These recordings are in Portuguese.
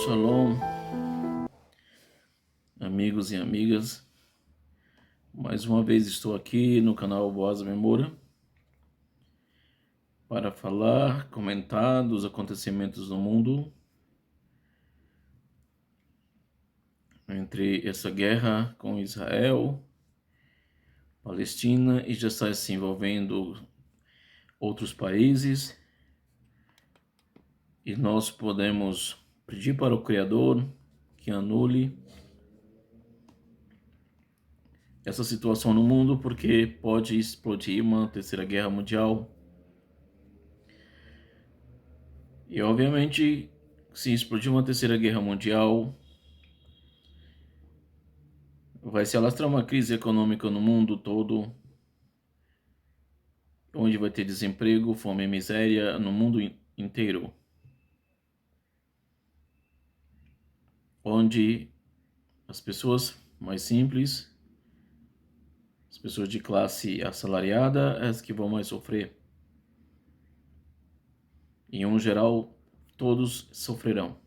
Shalom, amigos e amigas. Mais uma vez estou aqui no canal Boaz Memora para falar, comentar dos acontecimentos no mundo entre essa guerra com Israel, Palestina, e já está se envolvendo outros países. E nós podemos pedir para o Criador que anule essa situação no mundo, porque pode explodir uma terceira guerra mundial. E obviamente, se explodir uma terceira guerra mundial, vai se alastrar uma crise econômica no mundo todo, onde vai ter desemprego, fome e miséria no mundo inteiro. Onde as pessoas mais simples, as pessoas de classe assalariada, as que vão mais sofrer. Em um geral, todos sofrerão.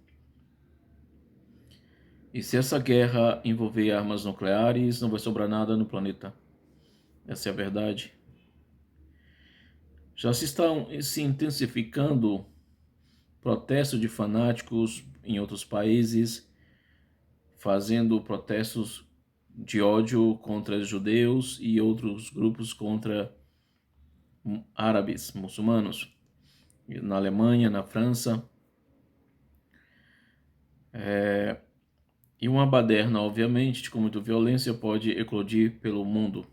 E se essa guerra envolver armas nucleares, não vai sobrar nada no planeta. Essa é a verdade. Já se estão se intensificando protestos de fanáticos em outros países, fazendo protestos de ódio contra judeus e outros grupos contra árabes, muçulmanos, na Alemanha, na França. E uma baderna, obviamente, com muita violência, pode eclodir pelo mundo.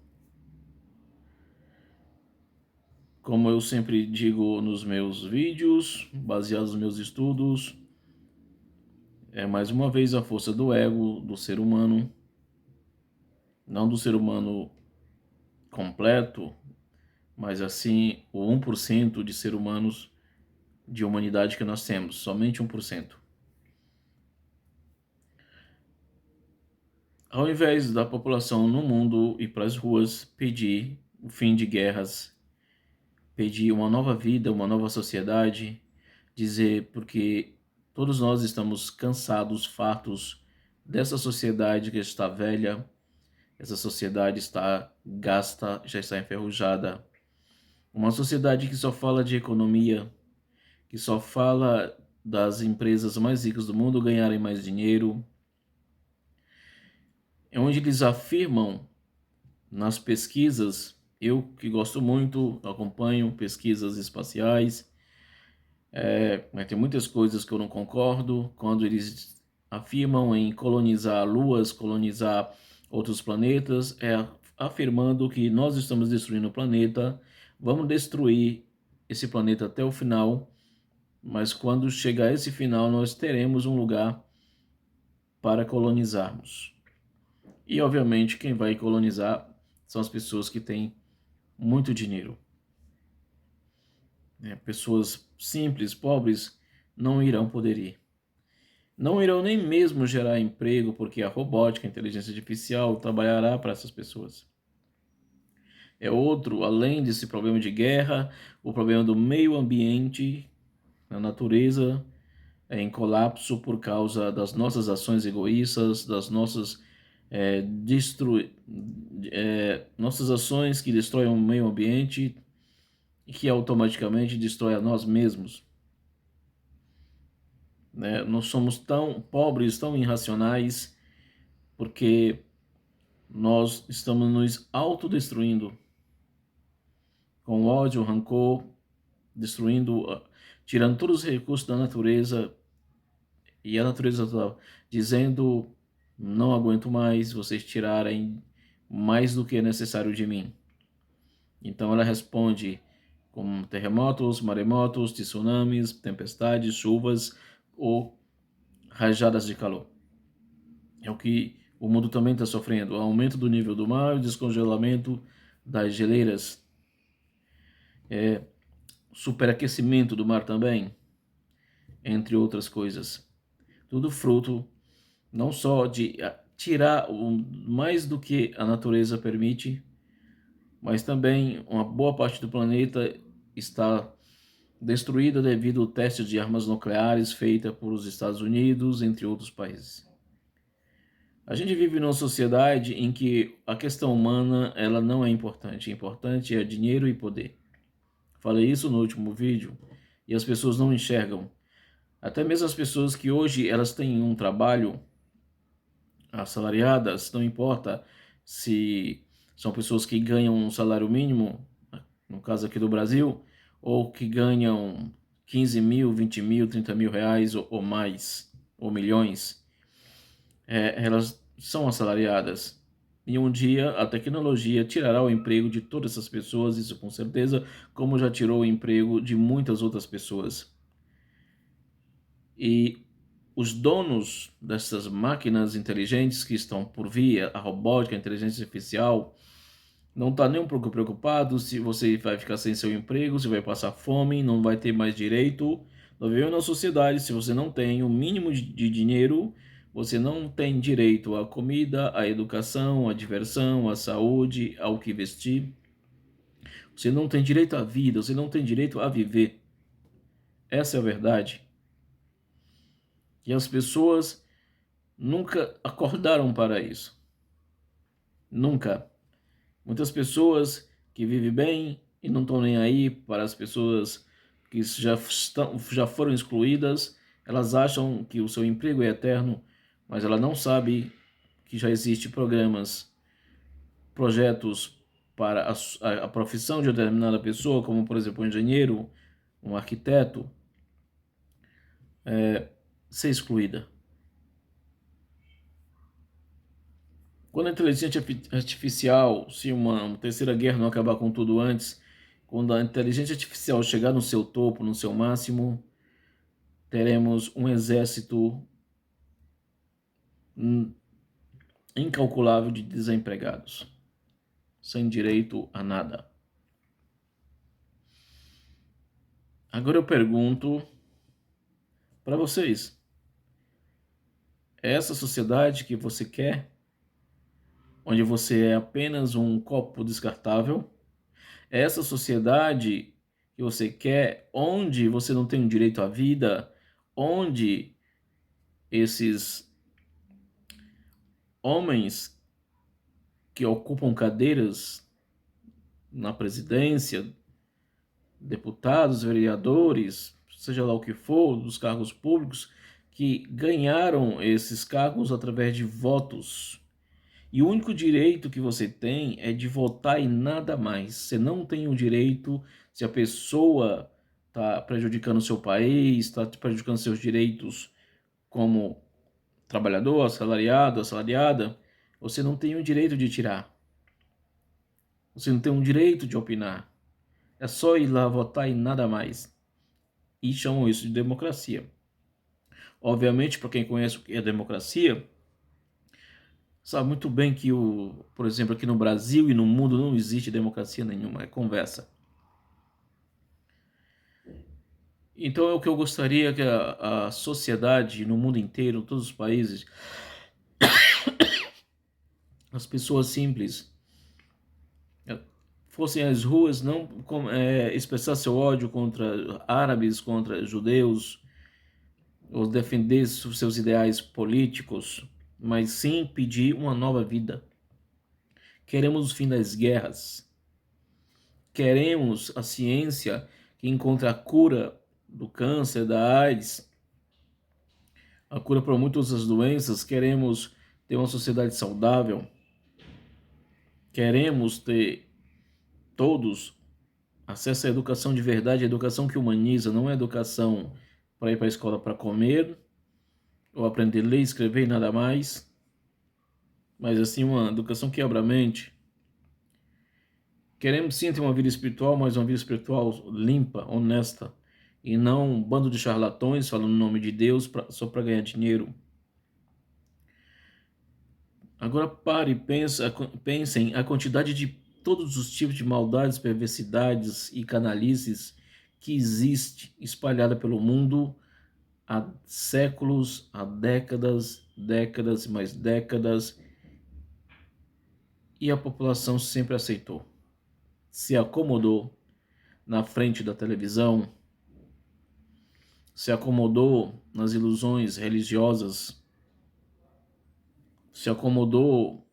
Como eu sempre digo nos meus vídeos, baseados nos meus estudos, é mais uma vez a força do ego do ser humano, não do ser humano completo, mas assim o 1% de ser humanos de humanidade que nós temos, somente 1%. Ao invés da população no mundo ir para as ruas pedir o fim de guerras, pedir uma nova vida, uma nova sociedade, dizer porque todos nós estamos cansados, fartos dessa sociedade que está velha, essa sociedade está gasta, já está enferrujada. Uma sociedade que só fala de economia, que só fala das empresas mais ricas do mundo ganharem mais dinheiro, é onde eles afirmam nas pesquisas, eu que gosto muito, acompanho pesquisas espaciais, mas tem muitas coisas que eu não concordo, quando eles afirmam em colonizar luas, colonizar outros planetas, afirmando que nós estamos destruindo o planeta, vamos destruir esse planeta até o final, mas quando chegar esse final nós teremos um lugar para colonizarmos. E obviamente quem vai colonizar são as pessoas que têm muito dinheiro. Pessoas simples, pobres, não irão poder ir. Não irão nem mesmo gerar emprego, porque a robótica, a inteligência artificial trabalhará para essas pessoas. É outro, além desse problema de guerra, o problema do meio ambiente, a natureza em colapso por causa das nossas ações egoístas, das nossas nossas ações que destroem o meio ambiente e que automaticamente destrói a nós mesmos. Nós somos tão pobres, tão irracionais, porque nós estamos nos autodestruindo com ódio, rancor, destruindo, tirando todos os recursos da natureza, e a natureza está dizendo: não aguento mais vocês tirarem mais do que é necessário de mim. Então ela responde com terremotos, maremotos, tsunamis, tempestades, chuvas ou rajadas de calor. É o que o mundo também está sofrendo: o aumento do nível do mar, o descongelamento das geleiras, superaquecimento do mar também, entre outras coisas. Tudo fruto não só de tirar mais do que a natureza permite, mas também uma boa parte do planeta está destruída devido ao teste de armas nucleares feita por os Estados Unidos, entre outros países. A gente vive numa sociedade em que a questão humana ela não é importante. O importante é dinheiro e poder. Falei isso no último vídeo e as pessoas não enxergam. Até mesmo as pessoas que hoje elas têm um trabalho assalariadas, não importa se são pessoas que ganham um salário mínimo, no caso aqui do Brasil, ou que ganham 15 mil, 20 mil, 30 mil reais ou mais, ou milhões, elas são assalariadas. E um dia a tecnologia tirará o emprego de todas essas pessoas, isso com certeza, como já tirou o emprego de muitas outras pessoas. E os donos dessas máquinas inteligentes que estão por vir, a robótica, a inteligência artificial, não está nem um pouco preocupado se você vai ficar sem seu emprego, se vai passar fome, não vai ter mais direito. Nós vivemos na sociedade, se você não tem o mínimo de dinheiro, você não tem direito à comida, à educação, à diversão, à saúde, ao que vestir. Você não tem direito à vida, você não tem direito a viver. Essa é a verdade. E as pessoas nunca acordaram para isso. Nunca. Muitas pessoas que vivem bem e não estão nem aí para as pessoas que já foram excluídas, elas acham que o seu emprego é eterno, mas ela não sabe que já existem programas, projetos para a profissão de determinada pessoa, como por exemplo um engenheiro, um arquiteto, ser excluída. Quando a inteligência artificial, se uma terceira guerra não acabar com tudo antes, quando a inteligência artificial chegar no seu topo, no seu máximo, teremos um exército incalculável de desempregados, sem direito a nada. Agora eu pergunto para vocês, é essa sociedade que você quer, onde você é apenas um copo descartável? É essa sociedade que você quer, onde você não tem o direito à vida, onde esses homens que ocupam cadeiras na presidência, deputados, vereadores, seja lá o que for, dos cargos públicos, que ganharam esses cargos através de votos. E o único direito que você tem é de votar e nada mais. Você não tem o direito, se a pessoa está prejudicando o seu país, está prejudicando seus direitos como trabalhador, assalariado, assalariada, você não tem o direito de tirar. Você não tem o direito de opinar. É só ir lá votar e nada mais. E chamam isso de democracia. Obviamente, para quem conhece o que é democracia, sabe muito bem que, por exemplo, aqui no Brasil e no mundo não existe democracia nenhuma, é conversa. Então é o que eu gostaria que a sociedade no mundo inteiro, todos os países, as pessoas simples, fossem às ruas, não expressar seu ódio contra árabes, contra judeus, ou defender seus ideais políticos, mas sim pedir uma nova vida. Queremos o fim das guerras. Queremos a ciência que encontre a cura do câncer, da AIDS, a cura para muitas outras doenças. Queremos ter uma sociedade saudável. Queremos ter todos acesso à educação de verdade, a educação que humaniza, não é educação para ir para a escola para comer, ou aprender a ler, escrever e nada mais, mas assim uma educação que abra a mente. Queremos sim ter uma vida espiritual, mas uma vida espiritual limpa, honesta, e não um bando de charlatões falando no nome de Deus só para ganhar dinheiro. Agora pare e pensem a quantidade de todos os tipos de maldades, perversidades e canalices que existe espalhada pelo mundo há séculos, há décadas, décadas e mais décadas, e a população sempre aceitou. Se acomodou na frente da televisão, se acomodou nas ilusões religiosas, se acomodou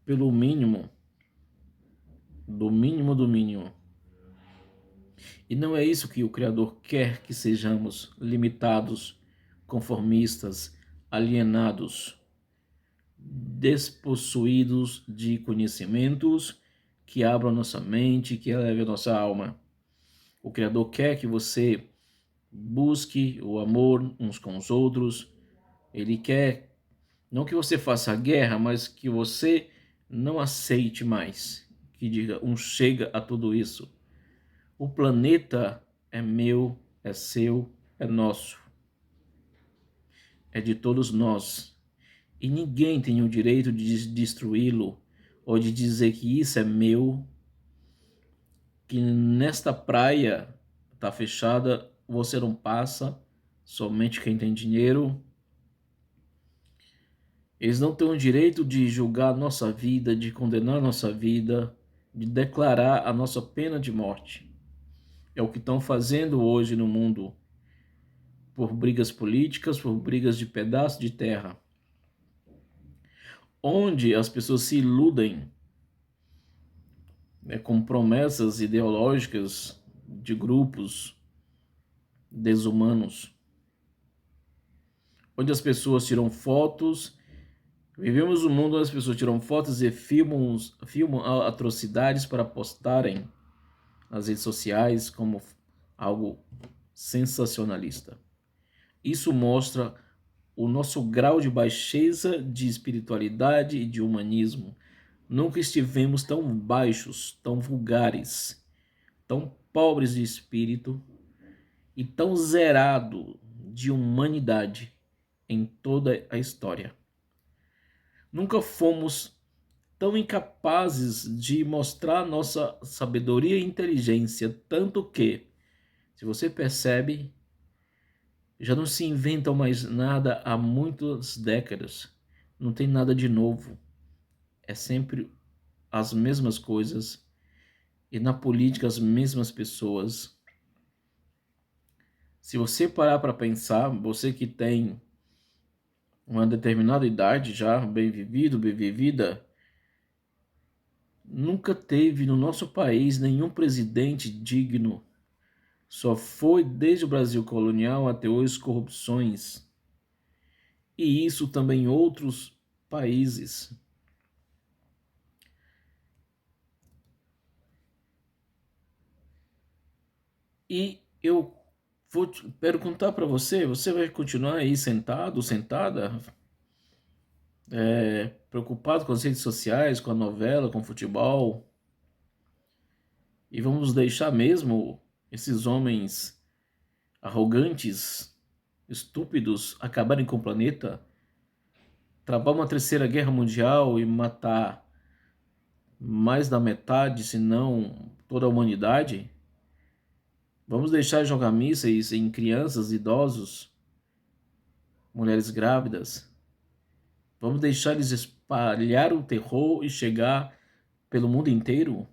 pelo mínimo, do mínimo do mínimo. E não é isso que o Criador quer que sejamos: limitados, conformistas, alienados, despossuídos de conhecimentos que abram nossa mente, que elevem a nossa alma. O Criador quer que você busque o amor uns com os outros. Ele quer não que você faça guerra, mas que você não aceite mais, que diga um chega a tudo isso. O planeta é meu, é seu, é nosso, é de todos nós. E ninguém tem o direito de destruí-lo ou de dizer que isso é meu, que nesta praia está fechada, você não passa, somente quem tem dinheiro. Eles não têm o direito de julgar a nossa vida, de condenar a nossa vida, de declarar a nossa pena de morte. É o que estão fazendo hoje no mundo, por brigas políticas, por brigas de pedaço de terra, onde as pessoas se iludem, com promessas ideológicas de grupos desumanos, onde as pessoas tiram fotos. Vivemos um mundo onde as pessoas tiram fotos e filmam atrocidades para postarem nas redes sociais como algo sensacionalista. Isso mostra o nosso grau de baixeza de espiritualidade e de humanismo. Nunca estivemos tão baixos, tão vulgares, tão pobres de espírito e tão zerado de humanidade em toda a história. Nunca fomos tão incapazes de mostrar nossa sabedoria e inteligência, tanto que, se você percebe, já não se inventam mais nada há muitas décadas. Não tem nada de novo. É sempre as mesmas coisas e na política as mesmas pessoas. Se você parar para pensar, você que tem uma determinada idade já, bem vivido, bem vivida, nunca teve no nosso país nenhum presidente digno. Só foi desde o Brasil colonial até hoje corrupções. E isso também em outros países. E eu vou perguntar para você, você vai continuar aí sentado, sentada, preocupado com as redes sociais, com a novela, com o futebol? E vamos deixar mesmo esses homens arrogantes, estúpidos, acabarem com o planeta? Travar uma terceira guerra mundial e matar mais da metade, se não toda a humanidade? Vamos deixar de jogar mísseis em crianças, idosos, mulheres grávidas? Vamos deixar eles espalhar o terror e chegar pelo mundo inteiro?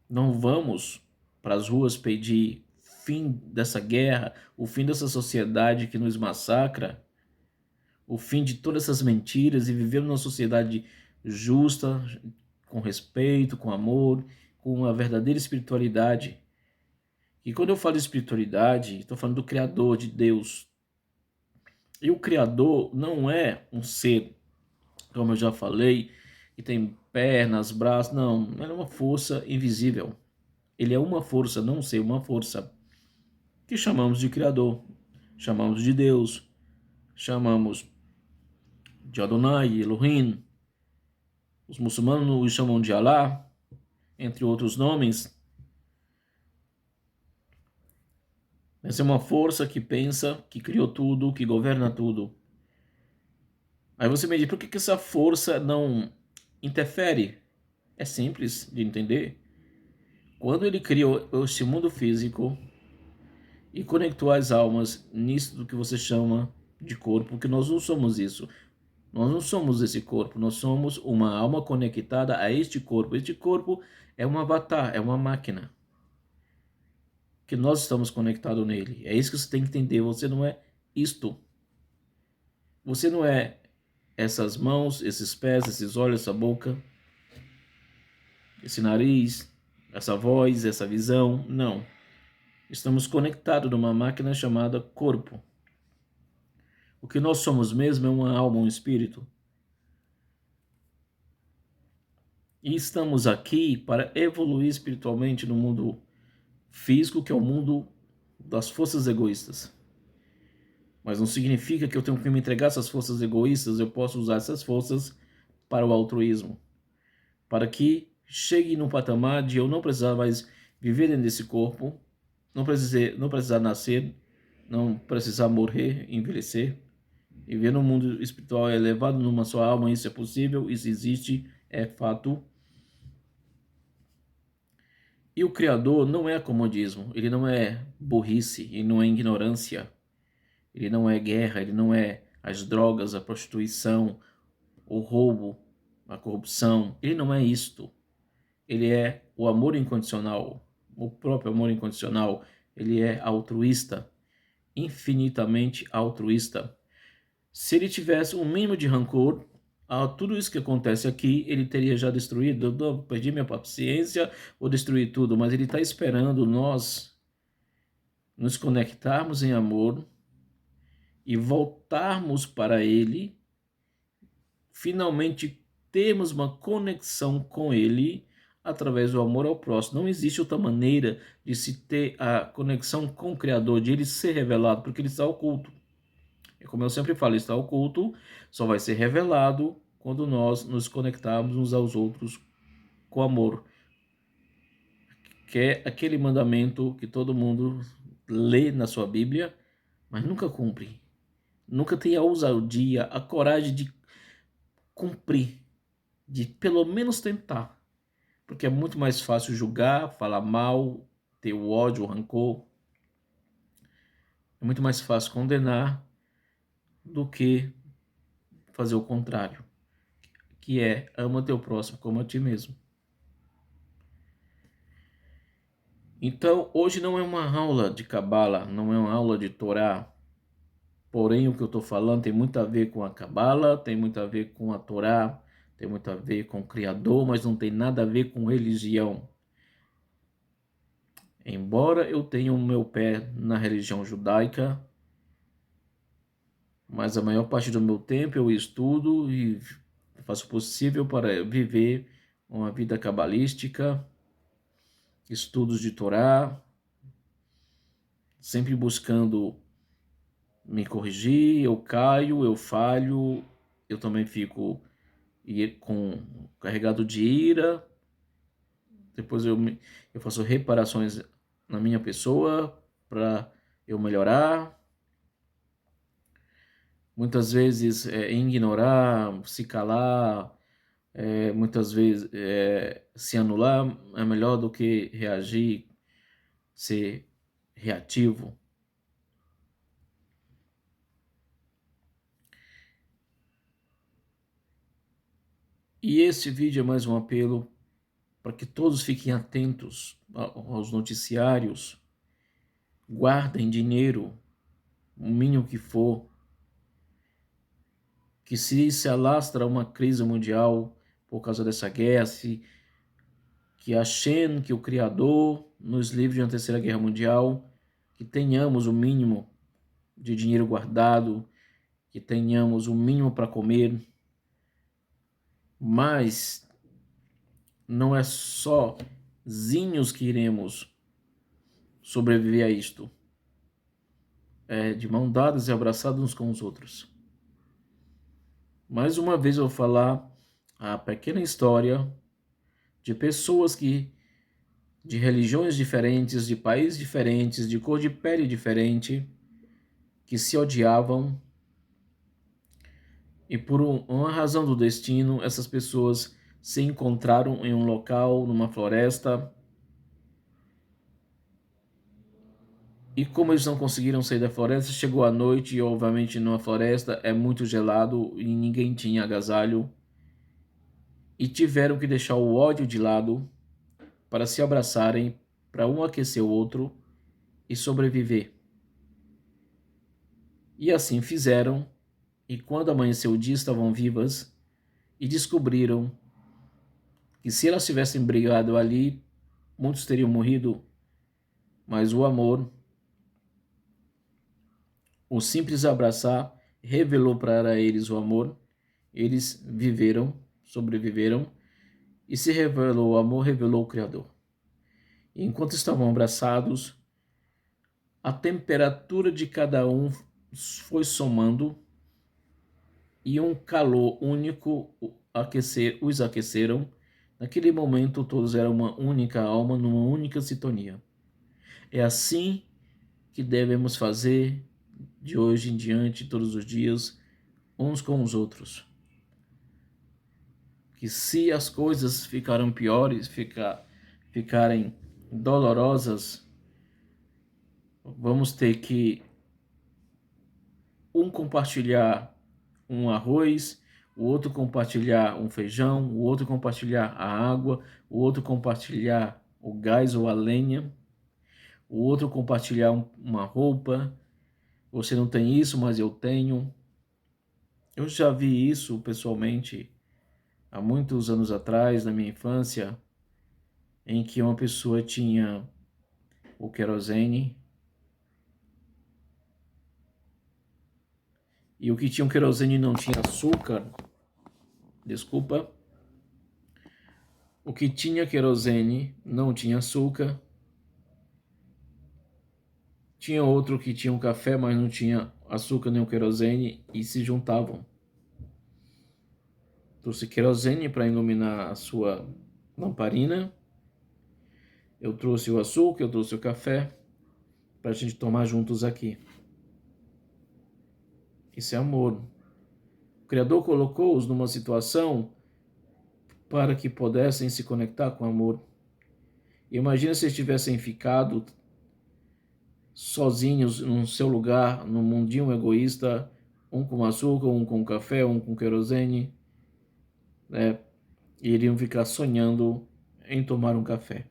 Não vamos para as ruas pedir fim dessa guerra, o fim dessa sociedade que nos massacra, o fim de todas essas mentiras e viver numa sociedade justa, com respeito, com amor, com uma verdadeira espiritualidade. E quando eu falo de espiritualidade, estou falando do Criador, de Deus. E o Criador não é um ser, como eu já falei, que tem pernas, braços. Não, ele é uma força invisível. Ele é uma força, não um ser, uma força que chamamos de Criador, chamamos de Deus, chamamos de Adonai, Elohim. Os muçulmanos o chamam de Alá, entre outros nomes. Essa é uma força que pensa, que criou tudo, que governa tudo. Aí você me diz, por que essa força não interfere? É simples de entender. Quando ele criou este mundo físico e conectou as almas nisso do que você chama de corpo, porque nós não somos isso. Nós não somos esse corpo, nós somos uma alma conectada a este corpo. Este corpo é um avatar, é uma máquina. que nós estamos conectados nele. É isso que você tem que entender. Você não é isto. Você não é essas mãos, esses pés, esses olhos, essa boca, esse nariz, essa voz, essa visão. Não. Estamos conectados numa máquina chamada corpo. O que nós somos mesmo é uma alma, um espírito. E estamos aqui para evoluir espiritualmente no mundo físico, que é o mundo das forças egoístas. Mas não significa que eu tenho que me entregar essas forças egoístas, eu posso usar essas forças para o altruísmo. Para que chegue no patamar de eu não precisar mais viver dentro desse corpo, não precisar nascer, não precisar morrer, envelhecer. Viver no mundo espiritual é elevado numa só alma, isso é possível, isso existe, é fato. E o Criador não é comodismo, ele não é burrice, ele não é ignorância, ele não é guerra, ele não é as drogas, a prostituição, o roubo, a corrupção, ele não é isto. Ele é o amor incondicional, o próprio amor incondicional, ele é altruísta, infinitamente altruísta. Se ele tivesse um mínimo de rancor a tudo isso que acontece aqui, ele teria já destruído. Eu perdi minha paciência, vou destruir tudo, mas ele está esperando nós nos conectarmos em amor e voltarmos para ele, finalmente termos uma conexão com ele através do amor ao próximo. Não existe outra maneira de se ter a conexão com o Criador, de ele ser revelado, porque ele está oculto. E como eu sempre falo, está oculto, só vai ser revelado quando nós nos conectarmos uns aos outros com amor. Que é aquele mandamento que todo mundo lê na sua Bíblia, mas nunca cumpre. Nunca tem a ousadia, a coragem de cumprir, de pelo menos tentar. Porque é muito mais fácil julgar, falar mal, ter o ódio, o rancor. É muito mais fácil condenar do que fazer o contrário, que é ama teu próximo como a ti mesmo. Então, hoje não é uma aula de Cabala, não é uma aula de Torá. Porém, o que eu estou falando tem muito a ver com a Cabala, tem muito a ver com a Torá, tem muito a ver com o Criador, mas não tem nada a ver com religião. Embora eu tenha o meu pé na religião judaica, mas a maior parte do meu tempo eu estudo e faço o possível para viver uma vida cabalística, estudos de Torá, sempre buscando me corrigir. Eu caio, eu falho, eu também fico carregado de ira. Depois eu faço reparações na minha pessoa para eu melhorar. Muitas vezes ignorar, se calar, muitas vezes se anular é melhor do que reagir, ser reativo. E esse vídeo é mais um apelo para que todos fiquem atentos aos noticiários, guardem dinheiro, o mínimo que for, que se alastra uma crise mundial por causa dessa guerra, que a Shem, que o Criador, nos livre de uma terceira guerra mundial, que tenhamos o mínimo de dinheiro guardado, que tenhamos o mínimo para comer, mas não é sozinhos que iremos sobreviver a isto. É de mão dadas e abraçados uns com os outros. Mais uma vez eu vou falar a pequena história de pessoas de religiões diferentes, de países diferentes, de cor de pele diferente, que se odiavam e por uma razão do destino, essas pessoas se encontraram em um local, numa floresta, e como eles não conseguiram sair da floresta, chegou a noite e obviamente numa floresta é muito gelado e ninguém tinha agasalho, e tiveram que deixar o ódio de lado para se abraçarem, para um aquecer o outro e sobreviver. E assim fizeram, e quando amanheceu o dia estavam vivas e descobriram que se elas tivessem brigado ali, muitos teriam morrido, mas o amor, o simples abraçar, revelou para eles o amor, eles viveram, sobreviveram, e se revelou o amor, revelou o Criador. E enquanto estavam abraçados, a temperatura de cada um foi somando e um calor único os aqueceram. Naquele momento, todos eram uma única alma, numa única sintonia. É assim que devemos fazer de hoje em diante, todos os dias, uns com os outros. Que se as coisas ficaram piores, ficarem dolorosas, vamos ter que um compartilhar um arroz, o outro compartilhar um feijão, o outro compartilhar a água, o outro compartilhar o gás ou a lenha, o outro compartilhar uma roupa. Você não tem isso, mas eu tenho. Eu já vi isso pessoalmente há muitos anos atrás, na minha infância, em que uma pessoa tinha o querosene e o que tinha o querosene não tinha açúcar. Desculpa. O que tinha querosene não tinha açúcar. Tinha outro que tinha um café, mas não tinha açúcar nem o querosene e se juntavam. Trouxe querosene para iluminar a sua lamparina. Eu trouxe o açúcar, eu trouxe o café para a gente tomar juntos aqui. Isso é amor. O Criador colocou-os numa situação para que pudessem se conectar com amor. Imagina se eles tivessem ficado sozinhos no seu lugar, num mundinho egoísta, um com açúcar, um com café, um com querosene, né? E iriam ficar sonhando em tomar um café.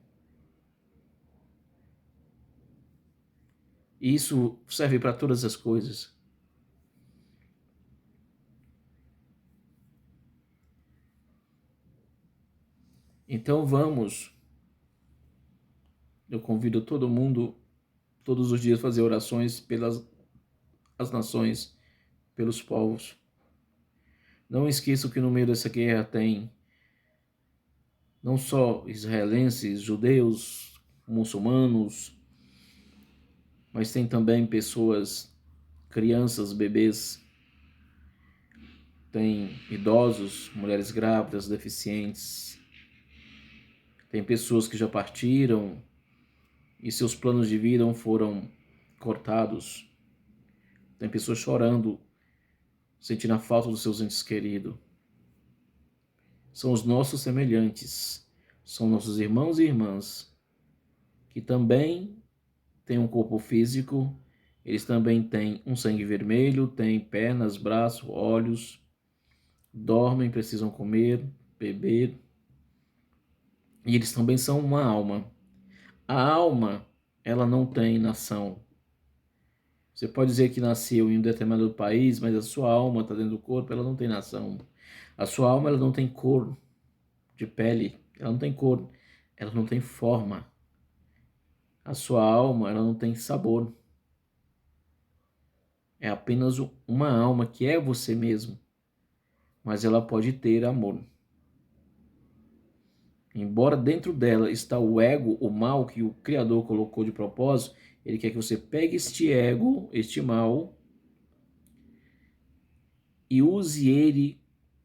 E isso serve para todas as coisas. Então vamos, eu convido todo mundo todos os dias a fazer orações pelas as nações, pelos povos. Não esqueçam que no meio dessa guerra tem não só israelenses, judeus, muçulmanos, mas tem também pessoas, crianças, bebês, tem idosos, mulheres grávidas, deficientes, tem pessoas que já partiram e seus planos de vida foram cortados. Tem pessoas chorando, sentindo a falta dos seus entes queridos. São os nossos semelhantes, são nossos irmãos e irmãs, que também têm um corpo físico, eles também têm um sangue vermelho, têm pernas, braços, olhos, dormem, precisam comer, beber, e eles também são uma alma. A alma, ela não tem nação. Você pode dizer que nasceu em um determinado país, mas a sua alma está dentro do corpo, ela não tem nação. A sua alma, ela não tem cor de pele, ela não tem cor, ela não tem forma. A sua alma, ela não tem sabor. É apenas uma alma que é você mesmo, mas ela pode ter amor. Embora dentro dela está o ego, o mal que o Criador colocou de propósito, ele quer que você pegue este ego, este mal, e use ele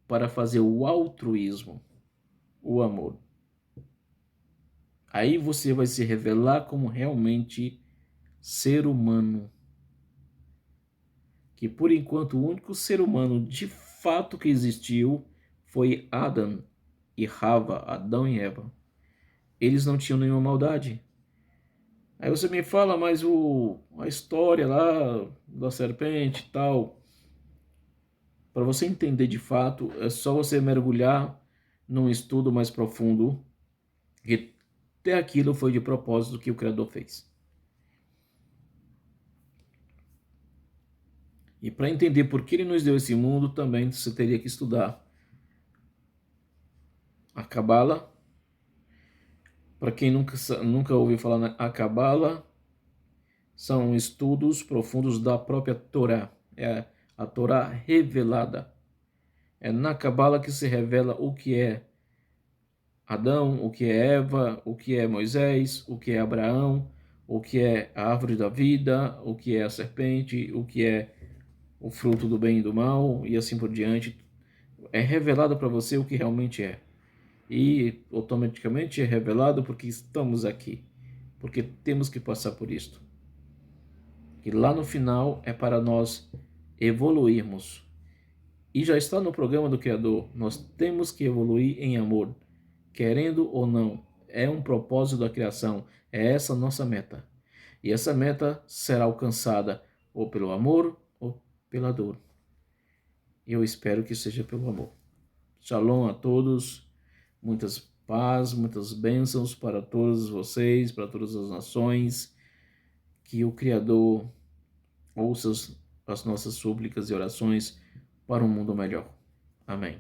para fazer o altruísmo, o amor. Aí você vai se revelar como realmente ser humano. Que por enquanto o único ser humano de fato que existiu foi Adão e Rava, Adão e Eva. Eles não tinham nenhuma maldade. Aí você me fala, mas a história lá da serpente e tal, para você entender de fato, é só você mergulhar num estudo mais profundo, que até aquilo foi de propósito que o Criador fez. E para entender por que ele nos deu esse mundo, também você teria que estudar a Cabala. Para quem nunca ouviu falar na Cabala, são estudos profundos da própria Torá. É a Torá revelada. É na Cabala que se revela o que é Adão, o que é Eva, o que é Moisés, o que é Abraão, o que é a árvore da vida, o que é a serpente, o que é o fruto do bem e do mal, e assim por diante. É revelado para você o que realmente é. E automaticamente é revelado porque estamos aqui, porque temos que passar por isto. E lá no final é para nós evoluirmos. E já está no programa do Criador. Nós temos que evoluir em amor, querendo ou não. É um propósito da criação. É essa a nossa meta. E essa meta será alcançada ou pelo amor ou pela dor. Eu espero que seja pelo amor. Shalom a todos. Muitas paz, muitas bênçãos para todos vocês, para todas as nações. Que o Criador ouça as nossas súplicas e orações para um mundo melhor. Amém.